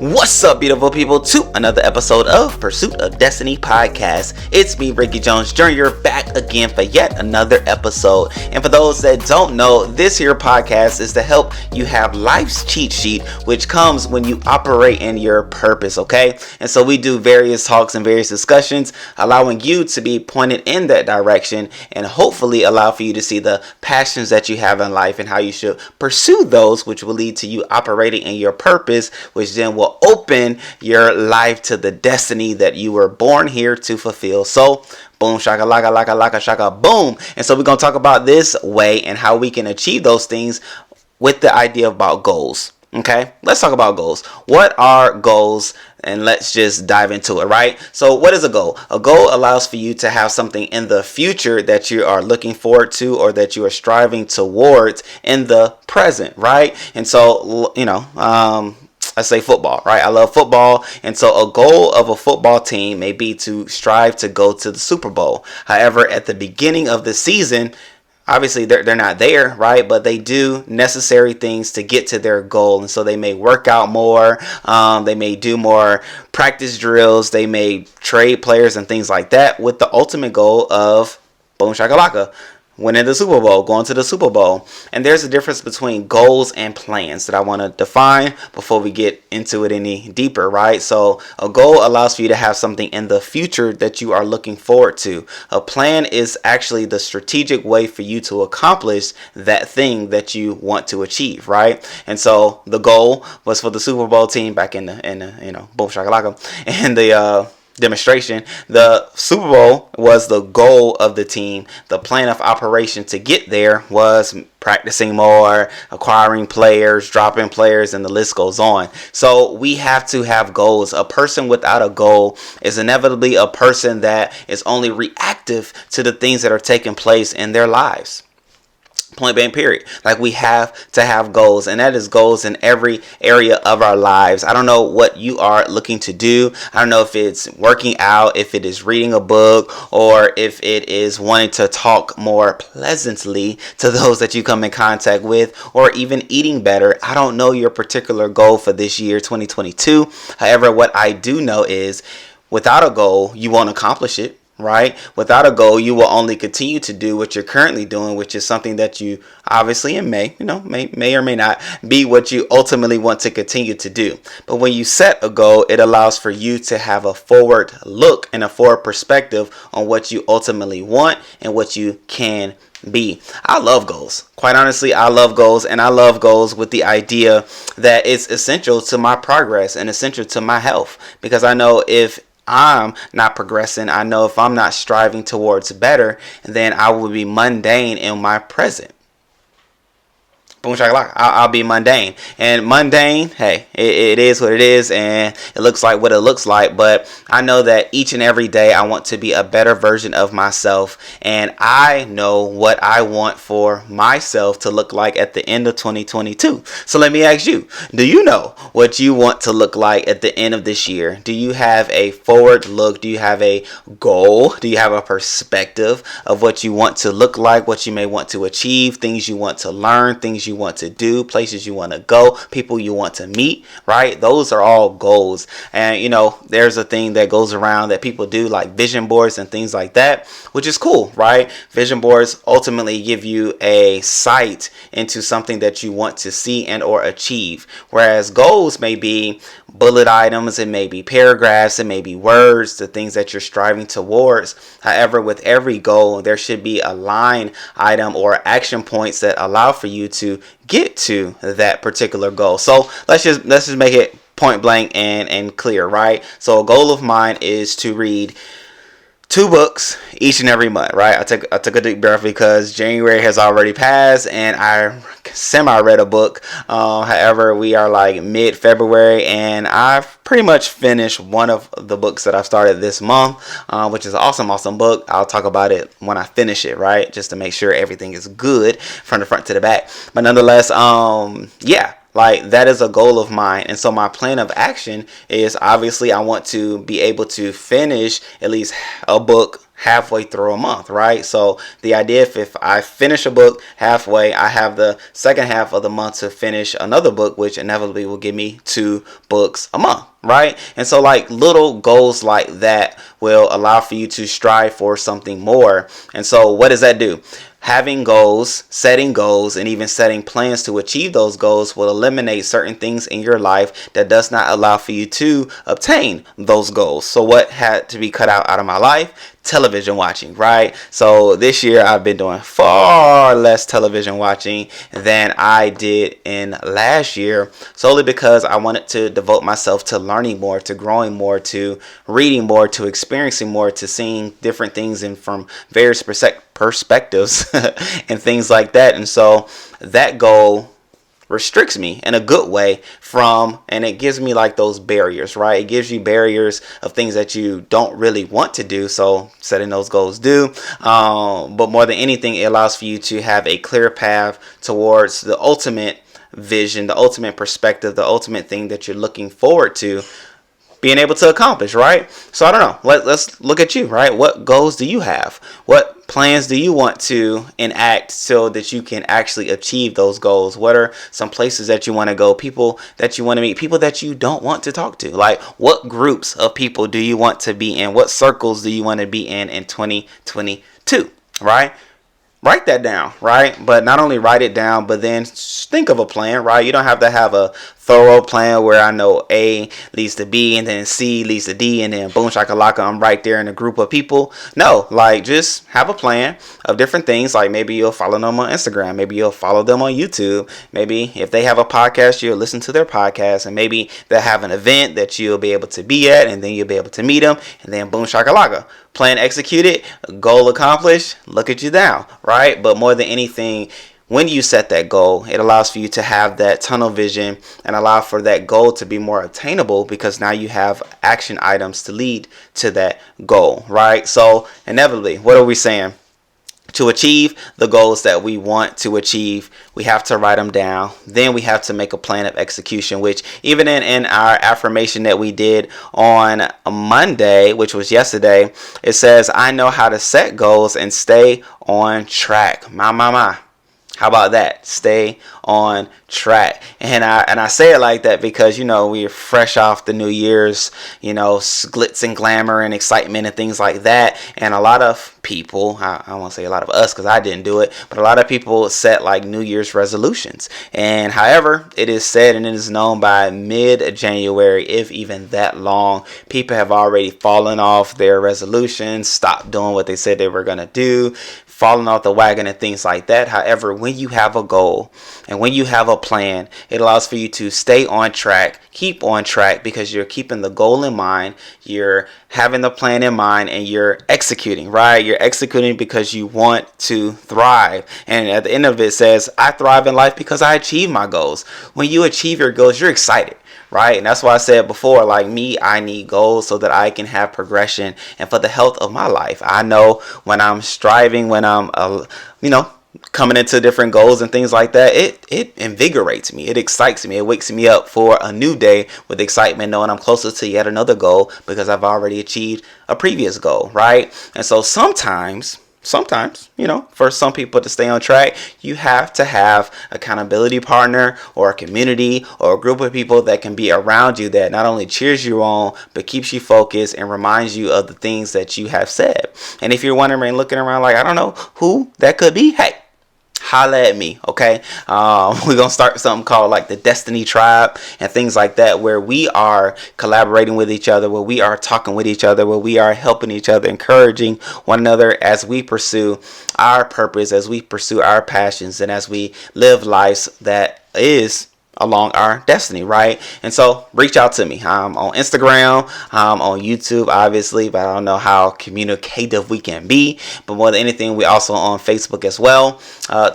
What's up, beautiful people, to another episode of Pursuit of Destiny podcast. It's me, Rickey Jones Jr., back again for yet another episode. And for those that don't know, this here podcast is to help you have life's cheat sheet, which comes when you operate in your purpose, okay? And so we do various talks and various discussions, allowing you to be pointed in that direction and hopefully allow for you to see the passions that you have in life and how you should pursue those, which will lead to you operating in your purpose, which then will open your life to the destiny that you were born here to fulfill. So boom, shaka, laka, laka, laka, shaka, boom. And so we're going to talk about this way and how we can achieve those things with the idea about goals. Okay, let's talk about goals. What are goals? And let's just dive into it, right? So what is a goal? A goal allows for you to have something in the future that you are looking forward to or that you are striving towards in the present, right? And so, I say football, right? I love football. And so a goal of a football team may be to strive to go to the Super Bowl. However, at the beginning of the season, obviously they're not there, right? But they do necessary things to get to their goal. And so they may work out more. They may do more practice drills. They may trade players and things like that with the ultimate goal of boom shakalaka, winning the Super Bowl, going to the Super Bowl. And there's a difference between goals and plans that I want to define before we get into it any deeper, right? So a goal allows for you to have something in the future that you are looking forward to. A plan is actually the strategic way for you to accomplish that thing that you want to achieve, right? And so the goal was for the Super Bowl team back in the boom shakalaka, and the demonstration. The Super Bowl was the goal of the team. The plan of operation to get there was practicing more, acquiring players, dropping players, and the list goes on. So we have to have goals. A person without a goal is inevitably a person that is only reactive to the things that are taking place in their lives. Point blank, period. Like, we have to have goals, and that is goals in every area of our lives. I don't know what you are looking to do. I don't know if it's working out, if it is reading a book, or if it is wanting to talk more pleasantly to those that you come in contact with, or even eating better. I don't know your particular goal for this year, 2022. However, what I do know is without a goal, you won't accomplish it. Right? Without a goal, you will only continue to do what you're currently doing, which is something that you obviously may or may not be what you ultimately want to continue to do. But when you set a goal, it allows for you to have a forward look and a forward perspective on what you ultimately want and what you can be. I love goals. Quite honestly, I love goals, and I love goals with the idea that it's essential to my progress and essential to my health, because I know if I'm not progressing, I know if I'm not striving towards better, then I will be mundane in my present. Boom shakalaka. I'll be mundane. And mundane, hey, it is what it is, and it looks like what it looks like. But I know that each and every day I want to be a better version of myself, and I know what I want for myself to look like at the end of 2022. So let me ask you, do you know what you want to look like at the end of this year? Do you have a forward look? Do you have a goal? Do you have a perspective of what you want to look like, what you may want to achieve, things you want to learn, things you want to do, places you want to go, people you want to meet, right? Those are all goals. And there's a thing that goes around that people do, like vision boards and things like that, which is cool, right? Vision boards ultimately give you a sight into something that you want to see and or achieve, whereas goals may be bullet items, it may be paragraphs, it may be words, the things that you're striving towards. However, with every goal, there should be a line item or action points that allow for you to get to that particular goal. So let's just make it point blank and clear, right? So a goal of mine is to read 2 books each and every month, right? I took a deep breath because January has already passed and I semi-read a book. However, we are like mid-February and I've pretty much finished one of the books that I've started this month, which is an awesome book. I'll talk about it when I finish it, right? Just to make sure everything is good from the front to the back. But nonetheless, like, that is a goal of mine. And so my plan of action is, obviously, I want to be able to finish at least a book halfway through a month, right? So the idea, if I finish a book halfway, I have the second half of the month to finish another book, which inevitably will give me 2 books a month, right? And so like little goals like that will allow for you to strive for something more. And so what does that do? Having goals, setting goals, and even setting plans to achieve those goals will eliminate certain things in your life that does not allow for you to obtain those goals. So what had to be cut out of my life? Television watching, right? So this year I've been doing far less television watching than I did in last year, solely because I wanted to devote myself to learning more, to growing more, to reading more, to experiencing more, to seeing different things and from various perspectives and things like that. And so that goal restricts me in a good way from, and it gives me like those barriers, right? It gives you barriers of things that you don't really want to do. So setting those goals do, but more than anything, it allows for you to have a clear path towards the ultimate vision, the ultimate perspective, the ultimate thing that you're looking forward to being able to accomplish, right? So I don't know. Let's look at you, right? What goals do you have? What plans do you want to enact so that you can actually achieve those goals? What are some places that you want to go? People that you want to meet? People that you don't want to talk to? Like, what groups of people do you want to be in? What circles do you want to be in 2022, right? Write that down, right? But not only write it down, but then think of a plan, right? You don't have to have a thorough plan where I know A leads to B and then C leads to D and then boom shakalaka, I'm right there in a group of people. No, like just have a plan of different things. Like maybe you'll follow them on Instagram. Maybe you'll follow them on YouTube. Maybe if they have a podcast, you'll listen to their podcast, and maybe they'll have an event that you'll be able to be at, and then you'll be able to meet them, and then boom shakalaka. Plan executed, goal accomplished, look at you now, right? But more than anything, when you set that goal, it allows for you to have that tunnel vision and allow for that goal to be more attainable, because now you have action items to lead to that goal, right? So inevitably, what are we saying? To achieve the goals that we want to achieve, we have to write them down. Then we have to make a plan of execution, which even in our affirmation that we did on Monday, which was yesterday, it says, I know how to set goals and stay on track. My. How about that? Stay on track. And I say it like that because, you know, we're fresh off the New Year's, you know, glitz and glamour and excitement and things like that. And a lot of people, I won't say a lot of us because I didn't do it, but a lot of people set like New Year's resolutions. And however, it is said and it is known by mid-January, if even that long, people have already fallen off their resolutions, stopped doing what they said they were going to do, falling off the wagon and things like that. However, when you have a goal and when you have a plan, it allows for you to stay on track, keep on track, because you're keeping the goal in mind, you're having the plan in mind, and you're executing, right? You're executing because you want to thrive. And at the end of it says, I thrive in life because I achieve my goals. When you achieve your goals, you're excited. Right. And that's why I said before, like me, I need goals so that I can have progression and for the health of my life. I know when I'm striving, when I'm, coming into different goals and things like that, it invigorates me. It excites me. It wakes me up for a new day with excitement, knowing I'm closer to yet another goal because I've already achieved a previous goal. Right. And so sometimes, for some people to stay on track, you have to have accountability partner or a community or a group of people that can be around you that not only cheers you on, but keeps you focused and reminds you of the things that you have said. And if you're wondering, looking around like, I don't know who that could be, hey, holla at me, okay? We're gonna start something called like the Destiny Tribe and things like that, where we are collaborating with each other, where we are talking with each other, where we are helping each other, encouraging one another as we pursue our purpose, as we pursue our passions, and as we live lives that is along our destiny, right? And so reach out to me. I'm on Instagram, I'm on YouTube, obviously, but I don't know how communicative we can be. But more than anything, we also on Facebook as well.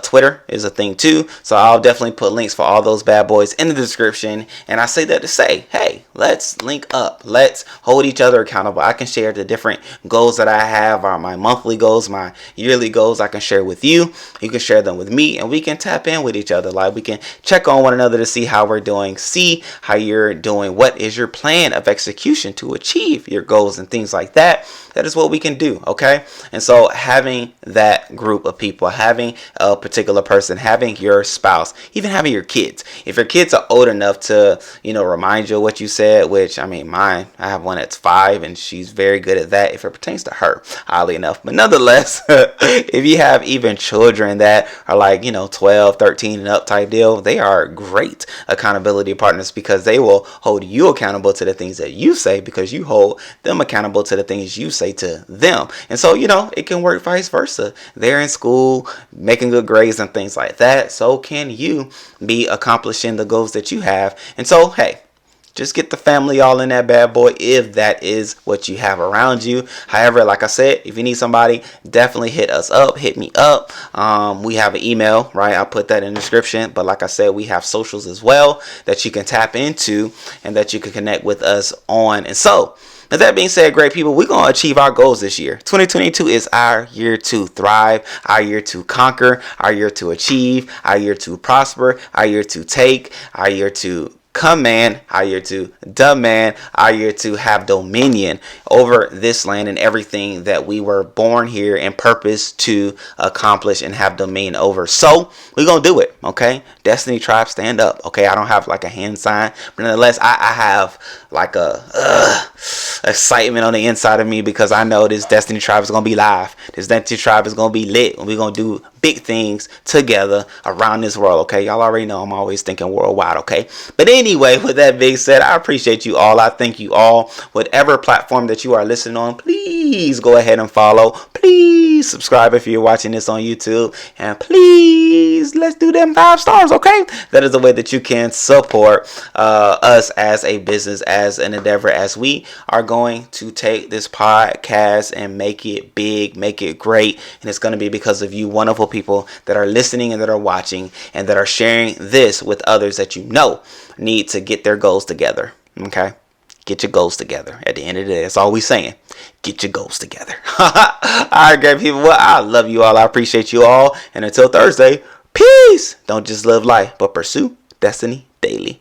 Twitter is a thing too. So I'll definitely put links for all those bad boys in the description. And I say that to say, hey, let's link up. Let's hold each other accountable. I can share the different goals that I have, or my monthly goals, my yearly goals. I can share with you. You can share them with me, and we can tap in with each other. Like we can check on one another to see how we're doing, see how you're doing, what is your plan of execution to achieve your goals and things like that. That is what we can do, okay? And so having that group of people, having a particular person, having your spouse, even having your kids. If your kids are old enough to, remind you of what you said, which, I have one that's 5 and she's very good at that if it pertains to her, oddly enough. But nonetheless, if you have even children that are like, 12, 13 and up type deal, they are great accountability partners because they will hold you accountable to the things that you say because you hold them accountable to the things you say to them. And so, it can work vice versa. They're in school, making good grades and things like that. So can you be accomplishing the goals that you have. And so, hey, just get the family all in that bad boy if that is what you have around you. However, like I said, if you need somebody, definitely hit us up. Hit me up. We have an email, right? I'll put that in the description. But like I said, we have socials as well that you can tap into and that you can connect with us on. And so, with that being said, great people, we're going to achieve our goals this year. 2022 is our year to thrive, our year to conquer, our year to achieve, our year to prosper, our year to take, our year to command, our year to demand, our year to have dominion over this land and everything that we were born here and purpose to accomplish and have dominion over. So we're going to do it, okay? Destiny Tribe, stand up, okay? I don't have like a hand sign, but nonetheless, I have like a excitement on the inside of me because I know this Destiny Tribe is going to be live. This Destiny Tribe is going to be lit and we're going to do big things together around this world, okay? Y'all already know I'm always thinking worldwide, okay? But anyway, with that being said, I appreciate you all. I thank you all. Whatever platform that you are listening on, please go ahead and follow. Please subscribe if you're watching this on YouTube. And please, let's do them 5 stars, okay? That is the way that you can support us as a business, as an endeavor, as we are going to take this podcast and make it big, make it great. And it's going to be because of you wonderful people that are listening and that are watching and that are sharing this with others that need to get their goals together. Okay? Get your goals together. At the end of the day, that's all we saying. Get your goals together. All right, great people. Well, I love you all. I appreciate you all. And until Thursday, peace. Don't just live life, but pursue destiny daily.